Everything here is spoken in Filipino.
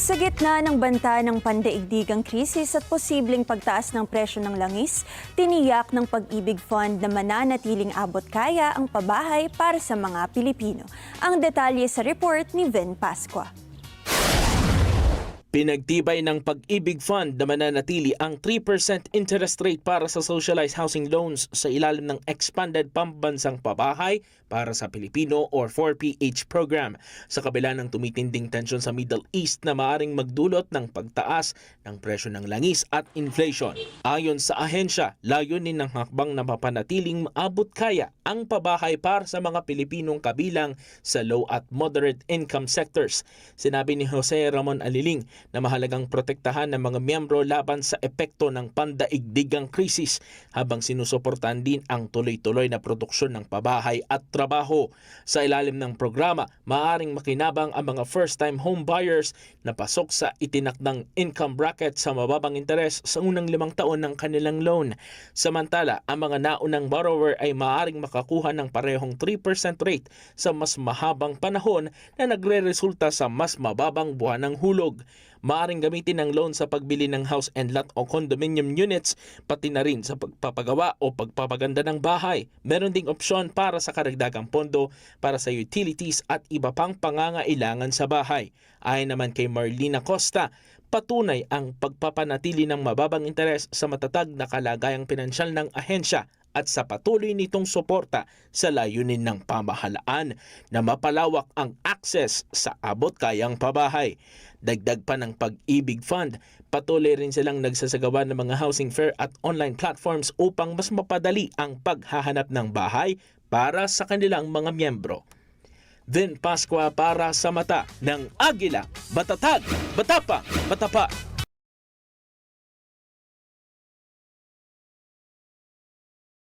Sa gitna ng banta ng pandaigdigang krisis at posibleng pagtaas ng presyo ng langis, tiniyak ng Pag-ibig Fund na mananatiling abot kaya ang pabahay para sa mga Pilipino. Ang detalye sa report ni Ven Pascua. Pinagtibay ng Pag-ibig Fund na mananatili ang 3% interest rate para sa socialized housing loans sa ilalim ng Expanded Pambansang Pabahay para sa Pilipino or 4PH program sa kabila ng tumitinding tensyon sa Middle East na maaring magdulot ng pagtaas ng presyo ng langis at inflation. Ayon sa ahensya, layunin ng hakbang na mapanatiling maabot kaya ang pabahay para sa mga Pilipinong kabilang sa low at moderate income sectors. Sinabi ni Jose Ramon Aliling na mahalagang protektahan ng mga miyembro laban sa epekto ng pandaigdigang krisis habang sinusuportahan din ang tuloy-tuloy na produksyon ng pabahay at trabaho. Sa ilalim ng programa, maaaring makinabang ang mga first-time home buyers na pasok sa itinakdang income bracket sa mababang interes sa unang 5 taon ng kanilang loan. Samantala, ang mga naunang borrower ay maaaring makakuha ng parehong 3% rate sa mas mahabang panahon na nagre-resulta sa mas mababang buwanang hulog. Maaring gamitin ang loan sa pagbili ng house and lot o condominium units, pati na rin sa pagpapagawa o pagpapaganda ng bahay. Meron ding opsyon para sa karagdagang pondo para sa utilities at iba pang pangangailangan sa bahay. Ayon naman kay Marlina Costa, patunay ang pagpapanatili ng mababang interes sa matatag na kalagayang pinansyal ng ahensya at sa patuloy nitong suporta sa layunin ng pamahalaan na mapalawak ang access sa abot-kayang pabahay. Dagdag pa ng Pag-ibig Fund, patuloy rin silang nagsasagawa ng mga housing fair at online platforms upang mas mapadali ang paghahanap ng bahay para sa kanilang mga miyembro. Ven Pascua para sa mata ng Agila, Matatag, Matapa, Matapa.